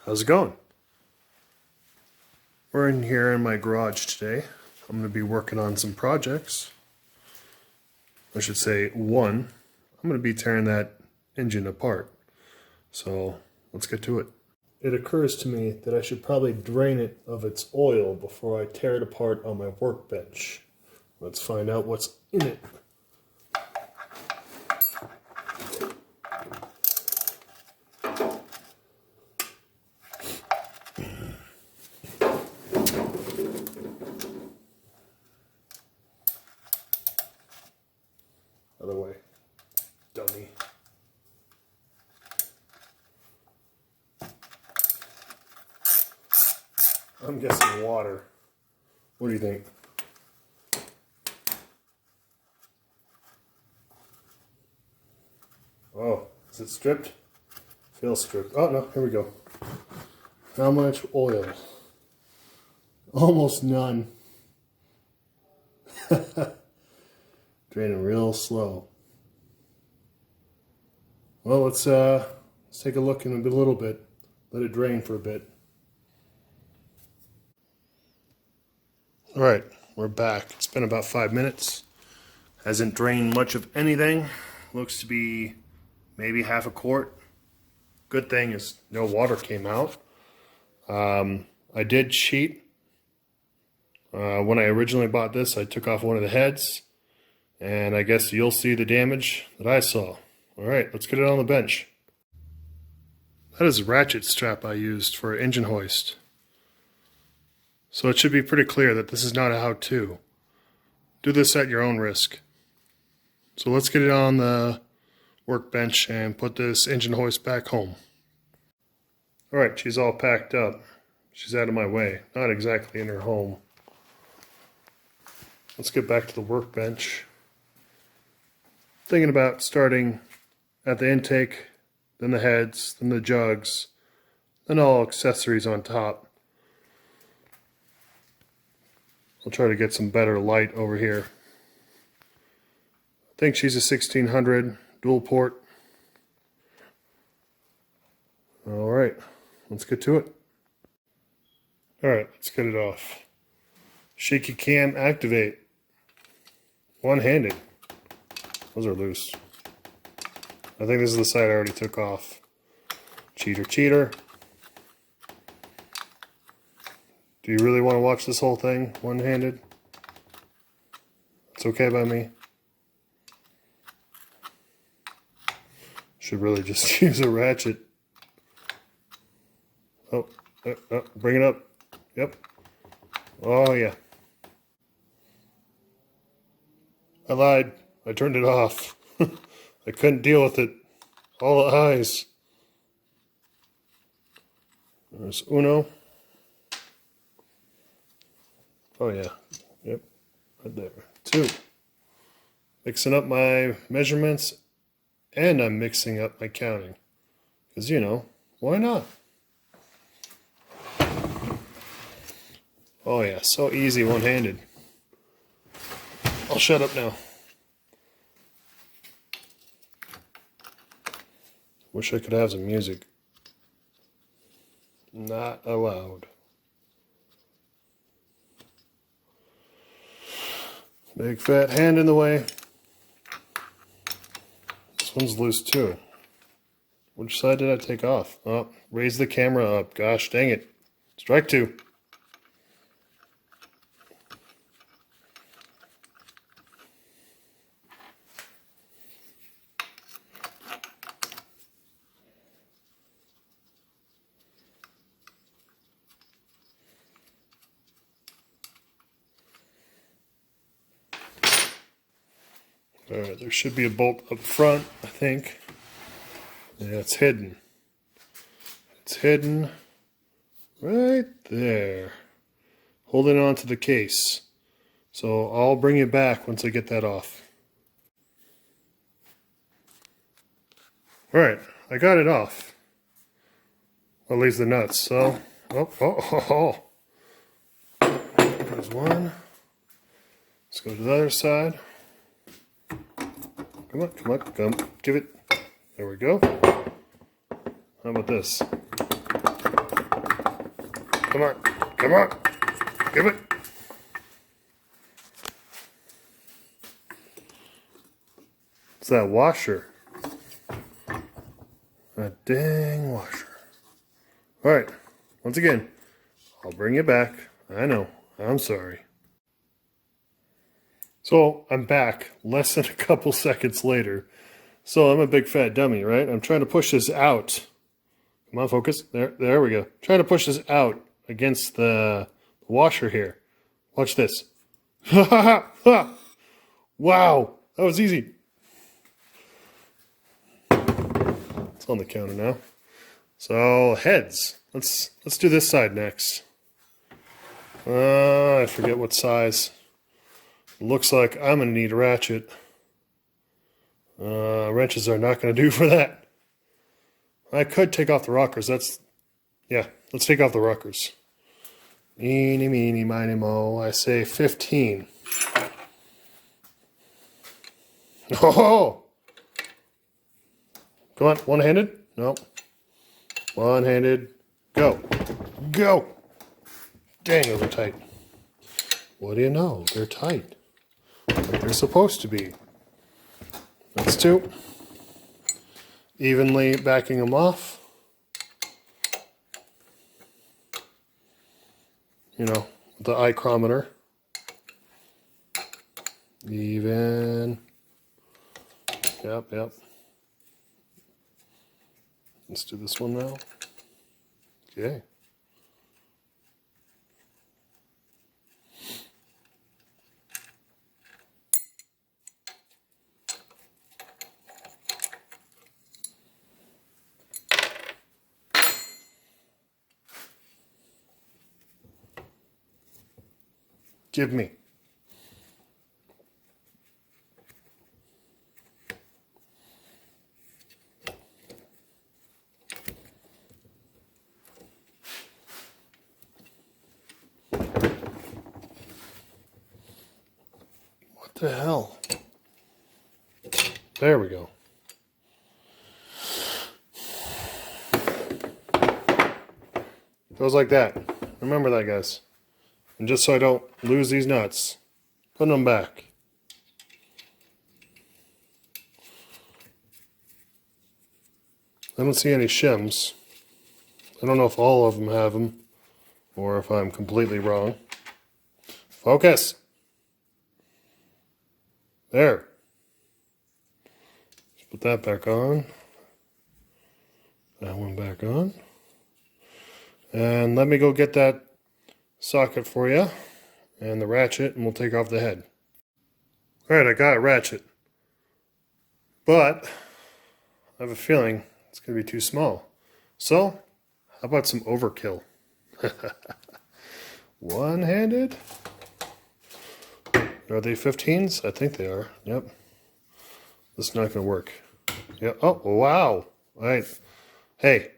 How's it going? We're in here in my garage today. I'm going to be working on some projects. I should say one. I'm going to be tearing that engine apart. So let's get to it. It occurs to me that I should probably drain it of its oil before I tear it apart on my workbench. Let's find out what's in it. Other way. Dummy. I'm guessing water. What do you think? Oh, is it stripped? Feels stripped. Oh no, here we go. How much oil? Almost none. Draining real slow. Well, let's take a look in a little bit. Let it drain for a bit. All right, we're back. It's been about 5 minutes. Hasn't drained much of anything. Looks to be maybe half a quart. Good thing is no water came out. I did cheat. When I originally bought this, I took off one of the heads, and I guess you'll see the damage that I saw. All right, let's get it on the bench. That is a ratchet strap I used for engine hoist. So it should be pretty clear that this is not a how-to. Do this at your own risk. So let's get it on the workbench and put this engine hoist back home. All right, she's all packed up. She's out of my way, not exactly in her home. Let's get back to the workbench. Thinking about starting at the intake, then the heads, then the jugs, then all accessories on top. I'll try to get some better light over here. I think she's a 1600 dual port. All right, let's get to it. All right, let's get it off. Shaky cam activate. One-handed. Those are loose. I think this is the side I already took off. Cheater, cheater. Do you really want to watch this whole thing one-handed? It's okay by me. Should really just use a ratchet. Oh, bring it up. Yep. Oh, yeah. I lied. I turned it off. I couldn't deal with it. All the eyes. There's uno. Oh, yeah. Yep. Right there. 2. Mixing up my measurements, and I'm mixing up my counting. Because, you know, why not? Oh, yeah. So easy one-handed. I'll shut up now. Wish I could have some music. Not allowed. Big fat hand in the way. This one's loose too. Which side did I take off? Oh, raise the camera up. Gosh dang it. Strike 2. Alright, there should be a bolt up front, I think. Yeah, it's hidden. It's hidden right there. Holding on to the case. So I'll bring it back once I get that off. Alright, I got it off. At least the nuts, so... Oh. There's one. Let's go to the other side. Come. Give it. There we go. How about this? Come on. Come on. Give it. It's that washer. That dang washer. Alright. Once again, I'll bring you back. I know. I'm sorry. So, I'm back less than a couple seconds later. So, I'm a big fat dummy, right? I'm trying to push this out. Come on, focus. There we go. Trying to push this out against the washer here. Watch this. Ha ha ha ha! Wow, that was easy. It's on the counter now. So heads. Let's do this side next. I forget what size. Looks like I'm gonna need a ratchet. Wrenches are not gonna do for that. I could take off the rockers. Yeah, let's take off the rockers. Eeny, meeny, miny, mo. I say 15. Oh! Come on, one-handed? No. One-handed. Go. Go! Dang, those are tight. What do you know? They're tight. Like they're supposed to be. That's two. Evenly backing them off. You know, the ichrometer. Even. Yep. Let's do this one now. Okay. Give me. What the hell? There we go. Goes like that. Remember that, guys. And just so I don't lose these nuts, putting them back. I don't see any shims. I don't know if all of them have them or if I'm completely wrong. Focus. There. Let's put that back on. That one back on. And let me go get that socket for you and the ratchet, and we'll take off the head. Alright, I got a ratchet. But I have a feeling it's going to be too small. So, how about some overkill? One-handed? Are they 15s? I think they are. Yep. This is not going to work. Yeah. Oh, wow. All right. Hey.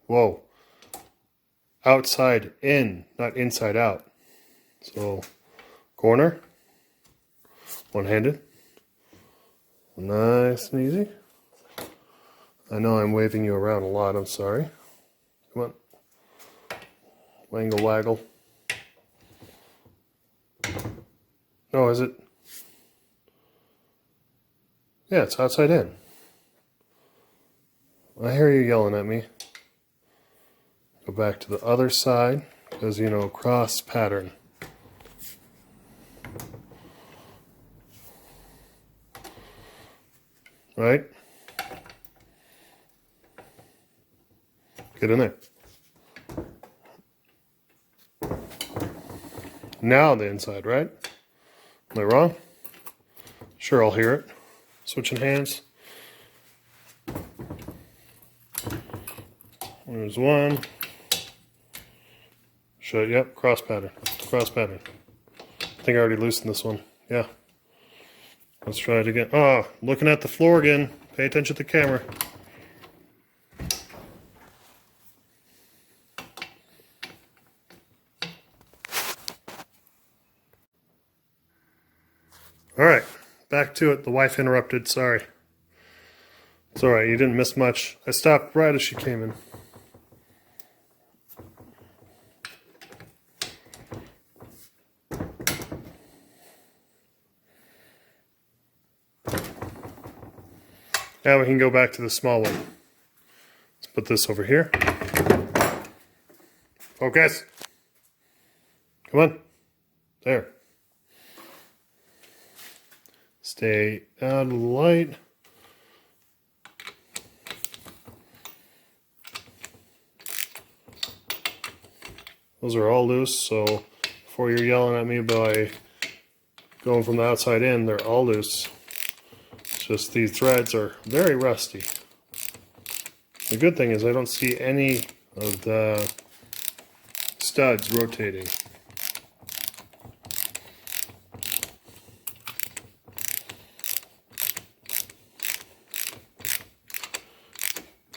Whoa. Outside in, not inside out. So, corner. One-handed. Nice and easy. I know I'm waving you around a lot. I'm sorry. Come on. Wangle waggle. No, is it? Yeah, it's outside in. I hear you yelling at me. Go back to the other side, because, you know, cross pattern. Right? Get in there. Now the inside, right? Am I wrong? Sure, I'll hear it. Switching hands. There's one. Shut. Yep, cross pattern. Cross pattern. I think I already loosened this one. Yeah. Let's try it again. Oh, looking at the floor again. Pay attention to the camera. Alright, back to it. The wife interrupted. Sorry. It's alright, you didn't miss much. I stopped right as she came in. Now we can go back to the small one. Let's put this over here. Focus. Come on. There. Stay out of the light. Those are all loose, so before you're yelling at me by going from the outside in, they're all loose. It's just these threads are very rusty. The good thing is I don't see any of the studs rotating.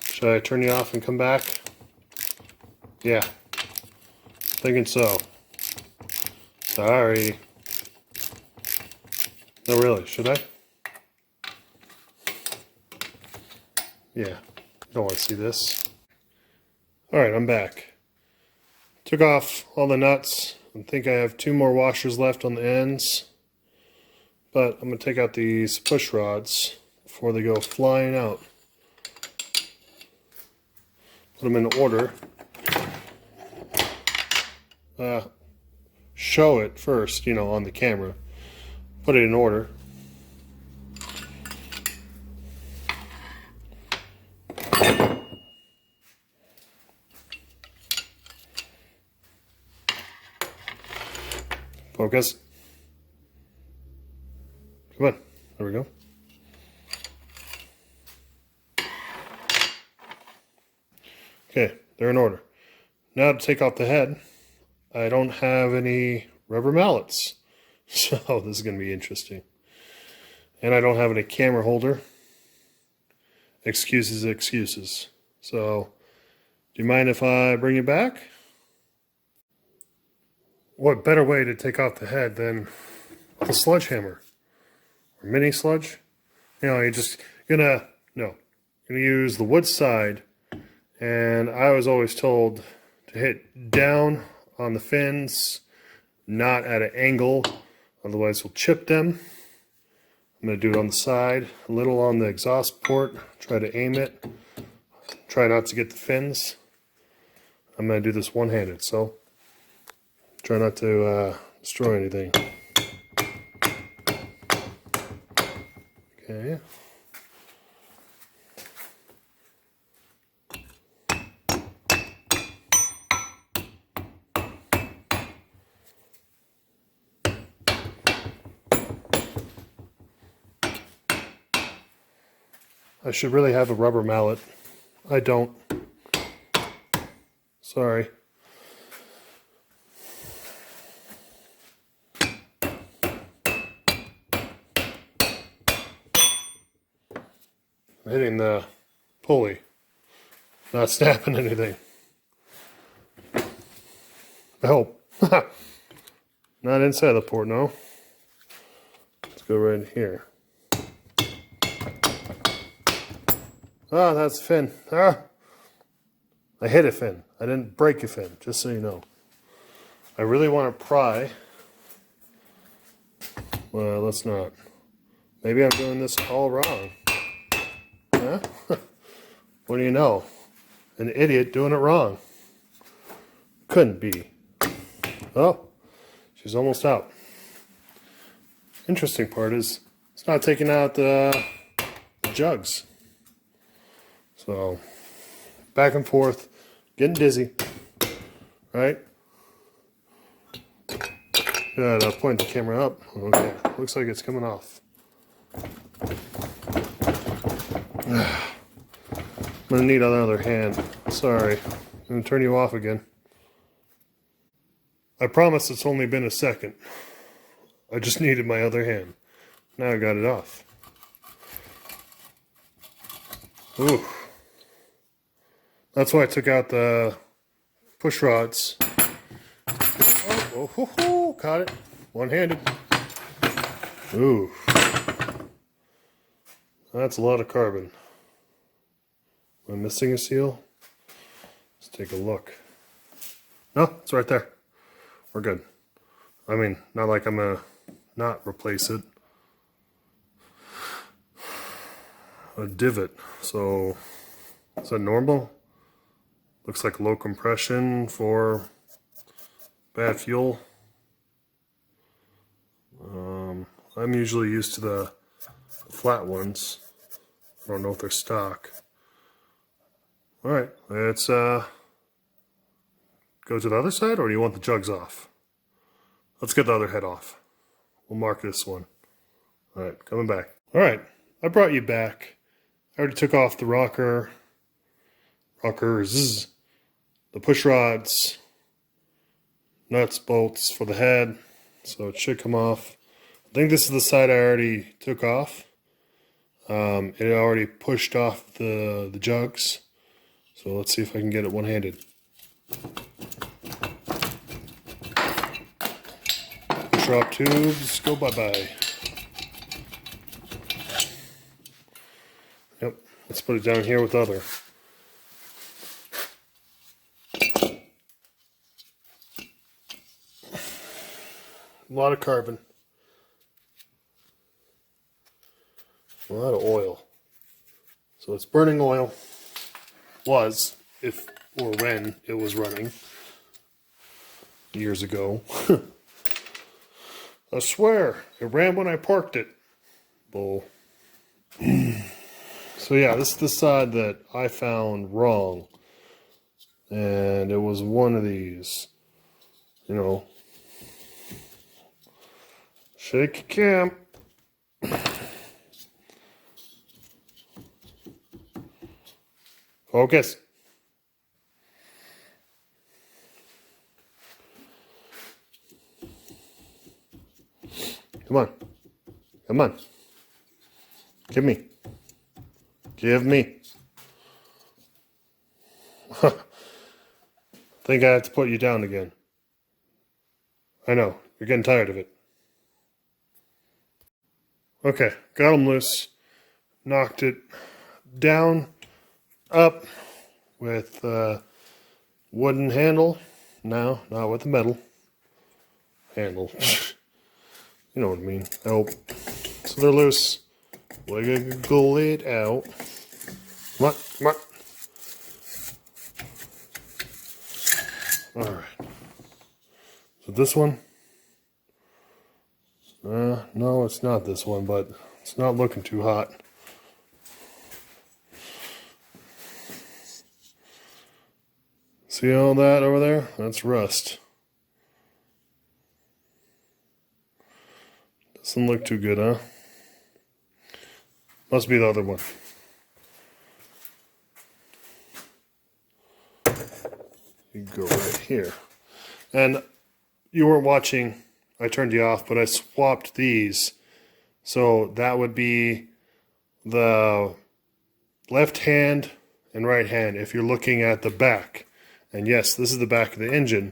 Should I turn you off and come back? Yeah. Thinking so. Sorry. No, really, should I? Yeah. You don't want to see this. Alright, I'm back. Took off all the nuts. I think I have 2 more washers left on the ends. But I'm going to take out these push rods before they go flying out. Put them in order. Show it first, you know, on the camera. Put it in order. Focus. Come on. There we go. Okay, they're in order. Now to take off the head, I don't have any rubber mallets. So this is going to be interesting. And I don't have any camera holder. Excuses, excuses. So, do you mind if I bring you back? What better way to take off the head than the sledgehammer? Or mini sludge? You know, you're just gonna use the wood side. And I was always told to hit down on the fins, not at an angle, otherwise we'll chip them. I'm going to do it on the side, a little on the exhaust port, try to aim it, try not to get the fins. I'm going to do this one-handed, so try not to destroy anything. Okay. I should really have a rubber mallet. I don't. Sorry. I'm hitting the pulley, not snapping anything. I hope. Not inside the port, no. Let's go right in here. Ah, that's a fin. Ah! I hit a fin. I didn't break a fin, just so you know. I really want to pry. Well, let's not. Maybe I'm doing this all wrong. Huh? What do you know? An idiot doing it wrong. Couldn't be. Oh, she's almost out. Interesting part is it's not taking out the jugs. So, back and forth, getting dizzy, right? Good, I'll point the camera up. Okay, looks like it's coming off. I'm gonna need another hand. Sorry, I'm gonna turn you off again. I promise it's only been a second. I just needed my other hand. Now I got it off. Ooh. That's why I took out the push rods. Oh, caught it. One-handed. Ooh. That's a lot of carbon. Am I missing a seal? Let's take a look. No, it's right there. We're good. I mean, not like I'm gonna not replace it. a divot. So is that normal? Looks like low compression for bad fuel. I'm usually used to the flat ones. I don't know if they're stock. All right, let's go to the other side, or do you want the jugs off? Let's get the other head off. We'll mark this one. All right, coming back. All right, I brought you back. I already took off the rockers, the push rods, nuts, bolts for the head, so it should come off. I think this is the side I already took off. It already pushed off the jugs, so let's see if I can get it one-handed. Push drop tubes, go bye-bye. Yep, let's put it down here with other. A lot of carbon. A lot of oil. So it's burning oil. Was, if or when it was running. Years ago. I swear, it ran when I parked it. Bull. So yeah, this is the side that I found wrong. And it was one of these. You know. Shake cam. Focus. Come on. Come on. Give me. Give me. Think I have to put you down again. I know. You're getting tired of it. Okay. Got them loose. Knocked it down. Up with wooden handle. No, not with the metal handle. You know what I mean. Oh, so they're loose. Wiggle it out. Come on, come on. All right. So this one. No, it's not this one, but it's not looking too hot. See all that over there? That's rust. Doesn't look too good, huh? Must be the other one. You go right here. And you weren't watching, I turned you off, but I swapped these. So that would be the left hand and right hand if you're looking at the back. And yes, this is the back of the engine.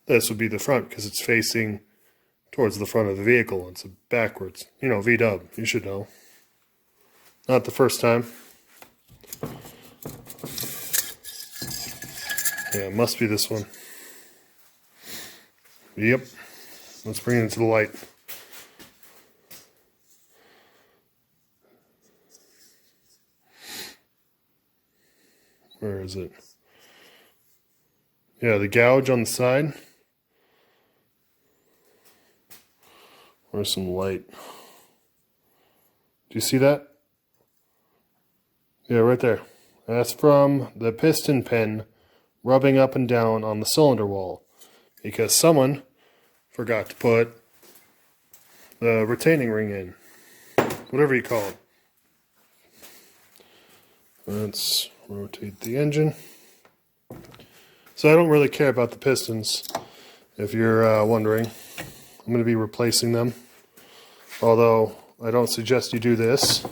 This would be the front because it's facing towards the front of the vehicle. It's backwards. You know, V-dub. You should know. Not the first time. Yeah, it must be this one. Yep. Let's bring it into the light. Where is it? Yeah, the gouge on the side. Where's some light? Do you see that? Yeah, right there. That's from the piston pin rubbing up and down on the cylinder wall because someone forgot to put the retaining ring in. Whatever you call it. Let's rotate the engine. So I don't really care about the pistons, if you're wondering. I'm going to be replacing them. Although, I don't suggest you do this.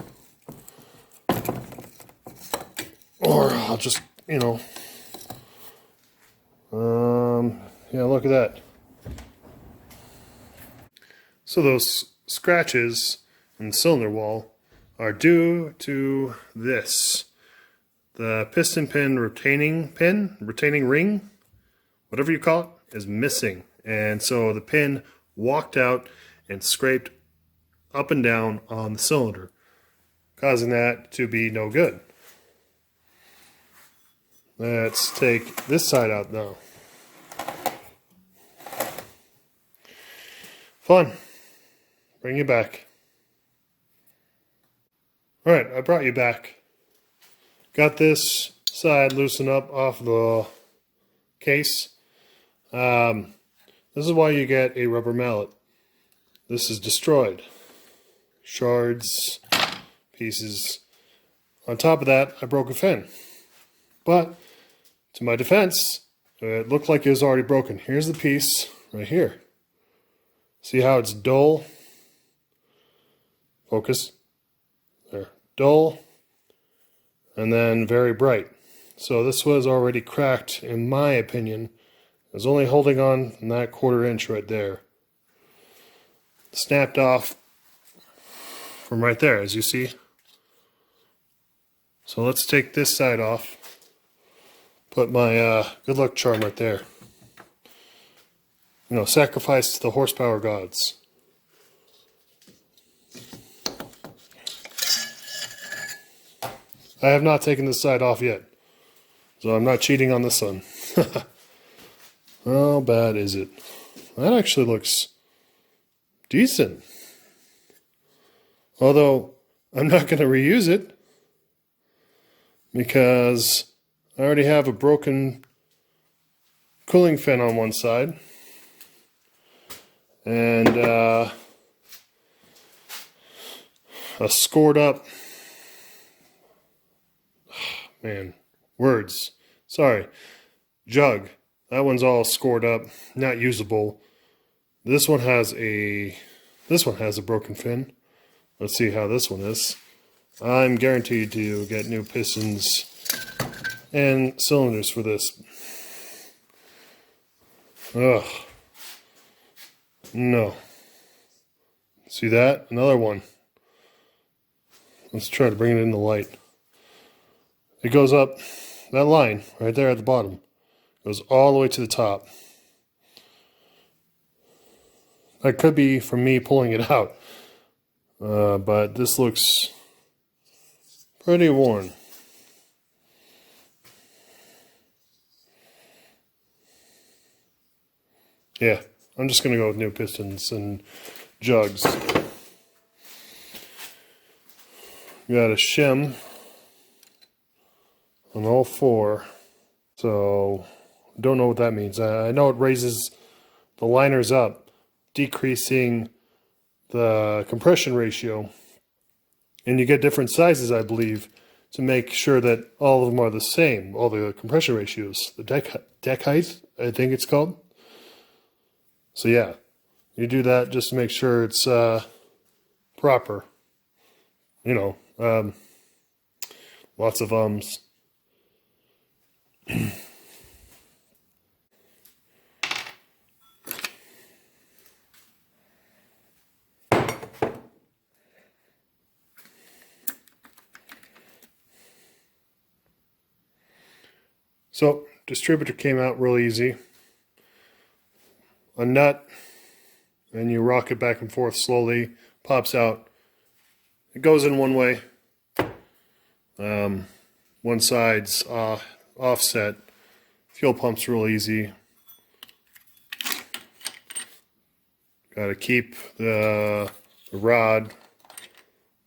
Or I'll just, you know. Yeah, look at that. So those scratches in the cylinder wall are due to this. The piston pin retaining ring, whatever you call it, is missing. And so the pin walked out and scraped up and down on the cylinder. causing that to be no good. Let's take this side out now. Fun. Bring you back. Alright, I brought you back. Got this side loosened up off the case. This is why you get a rubber mallet. This is destroyed. Shards, pieces. On top of that, I broke a fin. But, to my defense, it looked like it was already broken. Here's the piece right here. See how it's dull? Focus. There. Dull. And then very bright. So this was already cracked, in my opinion. It was only holding on in that 1/4 inch right there. Snapped off from right there, as you see. So let's take this side off. Put my good luck charm right there. You know, sacrifice to the horsepower gods. I have not taken this side off yet, so I'm not cheating on this one. How bad is it? That actually looks decent. Although, I'm not going to reuse it because I already have a broken cooling fin on one side. And a scored up, man, words, sorry, jug. That one's all scored up, not usable. This one has a broken fin. Let's see how this one is. I'm guaranteed to get new pistons and cylinders for this. Ugh. No. See that? Another one. Let's try to bring it in the light. It goes up, that line right there at the bottom, goes all the way to the top. That could be from me pulling it out. But this looks pretty worn. Yeah, I'm just going to go with new pistons and jugs. Got a shim on all 4. So, don't know what that means. I know it raises the liners up, decreasing the compression ratio. And you get different sizes, I believe, to make sure that all of them are the same, all the compression ratios. The deck height, I think it's called. So yeah, you do that just to make sure it's proper. You know, lots of ums. So, distributor came out real easy. A nut, and you rock it back and forth slowly, pops out. It goes in one way. One side's offset. Fuel pump's real easy. Got to keep the rod,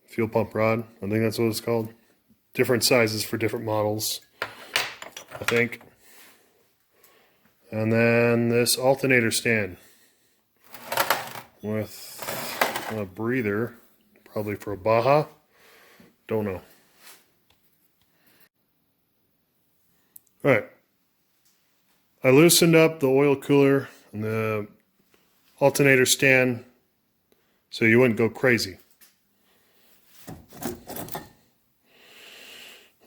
fuel pump rod. I think that's what it's called. Different sizes for different models, I think. And then this alternator stand with a breather, probably for a Baja. Don't know. Alright. I loosened up the oil cooler and the alternator stand so you wouldn't go crazy.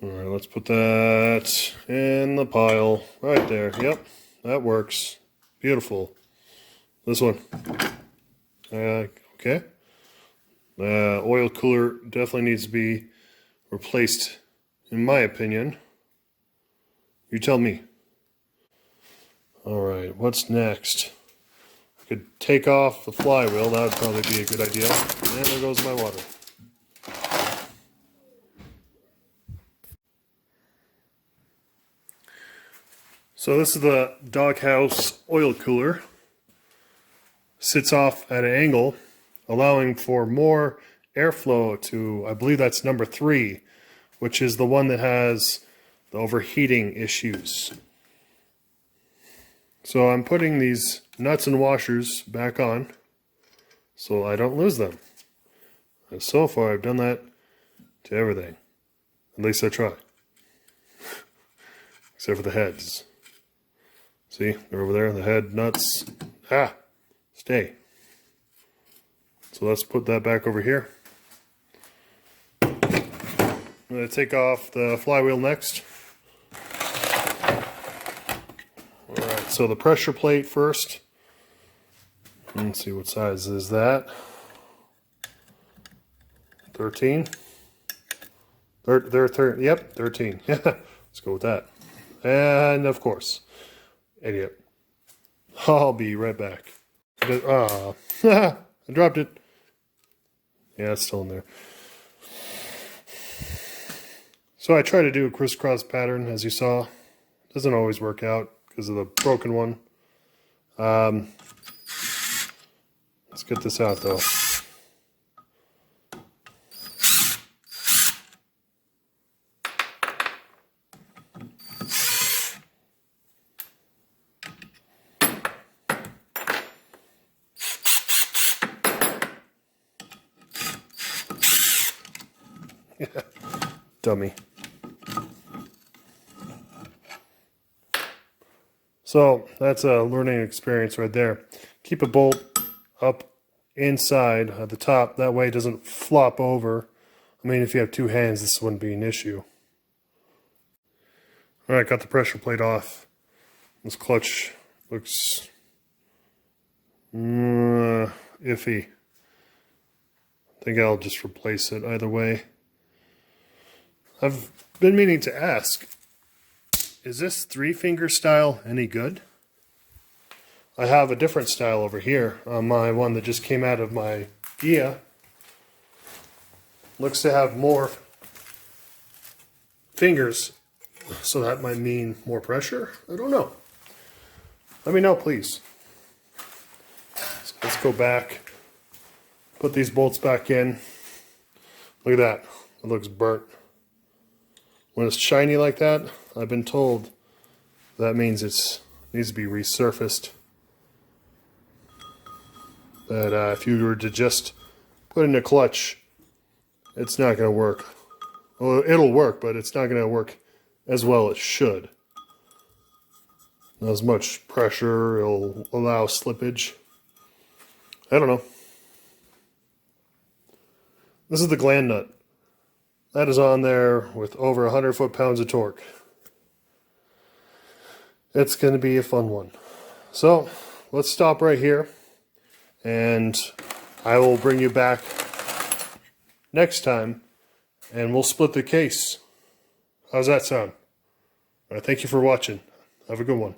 Alright, let's put that in the pile right there. Yep, that works. Beautiful. This one. Okay. Oil cooler definitely needs to be replaced, in my opinion. You tell me. Alright, what's next? I could take off the flywheel. That would probably be a good idea. And there goes my water. So this is the Doghouse oil cooler. Sits off at an angle, allowing for more airflow to, I believe that's number 3, which is the one that has the overheating issues. So I'm putting these nuts and washers back on so I don't lose them. And so far I've done that to everything. At least I try. Except for the heads. See, they're over there, the head, nuts. Stay. So let's put that back over here. I'm going to take off the flywheel next. Alright, so the pressure plate first. Let's see, what size is that? 13? Yep, 13. Yeah, let's go with that. And of course, idiot. I'll be right back. I dropped it. Yeah, it's still in there. So I try to do a crisscross pattern, as you saw. Doesn't always work out because of the broken one. Let's get this out though. Dummy. So that's a learning experience right there. Keep a bolt up inside at the top. That way it doesn't flop over. I mean, if you have 2 hands, this wouldn't be an issue. Alright, got the pressure plate off. This clutch looks iffy. I think I'll just replace it either way. I've been meaning to ask, is this 3-finger style any good? I have a different style over here on my one that just came out of my Ghia. Looks to have more fingers, so that might mean more pressure? I don't know. Let me know, please. So let's go back, put these bolts back in. Look at that, it looks burnt. When it's shiny like that, I've been told that means it needs to be resurfaced. That if you were to just put in a clutch, it's not going to work. Well, it'll work, but it's not going to work as well as it should. Not as much pressure, it'll allow slippage. I don't know. This is the gland nut. That is on there with over 100 foot-pounds of torque. It's going to be a fun one. So, let's stop right here. And I will bring you back next time. And we'll split the case. How's that sound? All right, thank you for watching. Have a good one.